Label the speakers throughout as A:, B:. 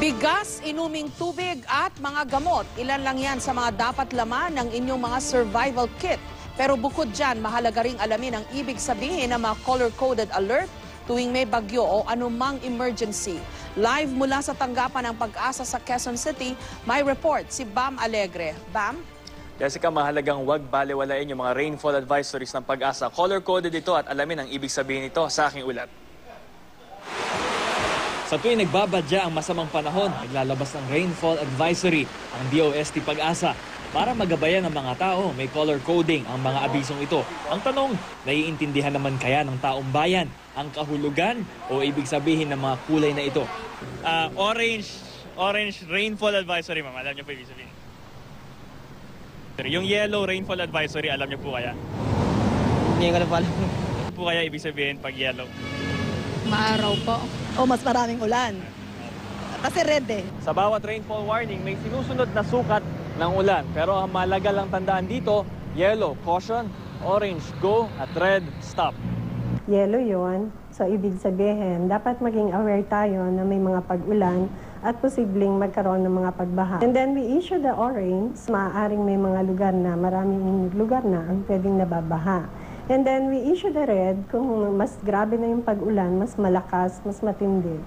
A: Bigas, inuming tubig at mga gamot. Ilan lang yan sa mga dapat laman ng inyong mga survival kit. Pero bukod dyan, mahalaga ring alamin ang ibig sabihin ng mga color-coded alert tuwing may bagyo o anumang emergency. Live mula sa tanggapan ng Pag-asa sa Quezon City, may report si Bam Alegre. Bam?
B: Jessica, mahalagang huwag balewalain yung mga rainfall advisories ng Pag-asa. Color-coded ito at alamin ang ibig sabihin nito sa aking ulat. Sa tuwing nagbabadya ang masamang panahon, naglalabas ng rainfall advisory ang DOST Pag-asa. Para magabayan ng mga tao, may color coding ang mga abisong ito. Ang tanong, naiintindihan naman kaya ng taong bayan ang kahulugan o ibig sabihin ng mga kulay na ito?
C: Orange rainfall advisory, ma'am. Alam niyo po ibig sabihin. Yung yellow rainfall advisory, alam niyo po kaya?
D: Hindi ko na pala.
C: Ano po kaya ibig sabihin pag yellow?
E: Maaraw po.
F: O mas maraming ulan. Kasi red eh.
B: Sa bawat rainfall warning, may sinusunod na sukat ng ulan. Pero ang mahalaga lang tandaan dito, yellow, caution, orange, go, at red, stop.
G: Yellow yon. So, ibig sabihin, dapat maging aware tayo na may mga pag-ulan at posibleng magkaroon ng mga pagbaha. And then we issue the orange, maaaring may mga lugar na, maraming lugar na ang pwedeng nababaha. And then we issue the red, kung mas grabe na yung pag-ulan, mas malakas, mas matindi.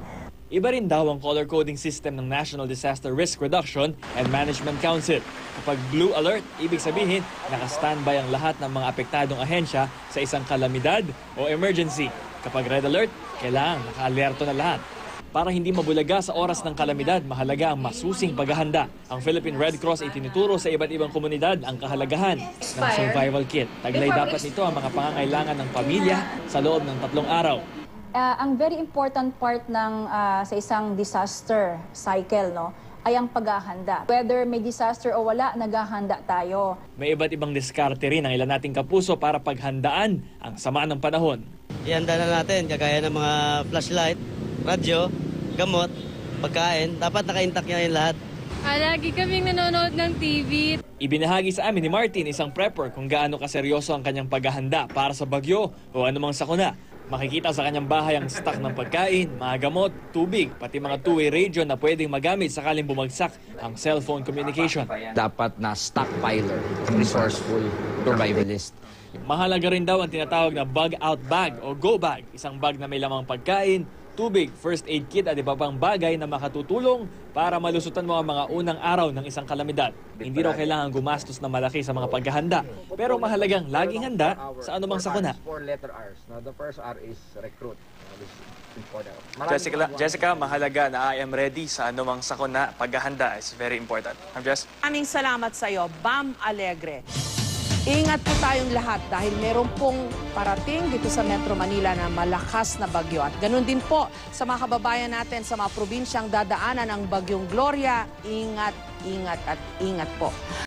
B: Iba rin daw ang color coding system ng National Disaster Risk Reduction and Management Council. Kapag blue alert, ibig sabihin, naka-standby ang lahat ng mga apektadong ahensya sa isang kalamidad o emergency. Kapag red alert, kailangan naka-alerto na lahat. Para hindi mabulaga sa oras ng kalamidad, mahalaga ang masusing paghahanda. Ang Philippine Red Cross ay tinuturo sa iba't ibang komunidad ang kahalagahan ng survival kit. Taglay dapat nito ang mga pangangailangan ng pamilya sa loob ng 3 araw.
E: Ang very important part ng sa isang disaster cycle, no, ay ang paghahanda. Whether may disaster o wala, naghahanda tayo.
B: May iba't ibang diskarte rin ang ilan nating kapuso para paghandaan ang sama ng panahon.
D: Ihanda na natin, kagaya ng mga flashlight, radyo, gamot, pagkain. Dapat naka-intact yan lahat.
H: Lagi kaming nanonood ng TV.
B: Ibinahagi sa amin ni Martin, isang prepper, kung gaano kaseryoso ang kanyang paghahanda para sa bagyo o anumang sakuna. Makikita sa kanyang bahay ang stock ng pagkain, mga gamot, tubig, pati mga two-way radio na pwedeng magamit sakaling bumagsak ang cellphone communication.
I: Dapat na stockpiler, resourceful, survivalist.
B: Mahalaga rin daw ang tinatawag na bug-out bag o go bag, isang bag na may lamang pagkain, tubig, first aid kit at iba pang bagay na makatutulong para malusutan mo ang mga unang araw ng isang kalamidad. Hindi raw kailangan gumastos na malaki sa mga paghahanda, pero mahalagang laging handa sa anumang sakuna.
I: 4-letter R's. Now, the first R is recruit.
B: Jessica, mahalaga na I am ready sa anumang sakuna. Paghahanda is very important. Jess?
A: Aming salamat sa iyo, Bam Alegre. Ingat po tayong lahat dahil meron pong parating dito sa Metro Manila na malakas na bagyo. At ganun din po sa mga kababayan natin sa mga probinsyang dadaanan ng bagyong Gloria. Ingat, ingat at ingat po.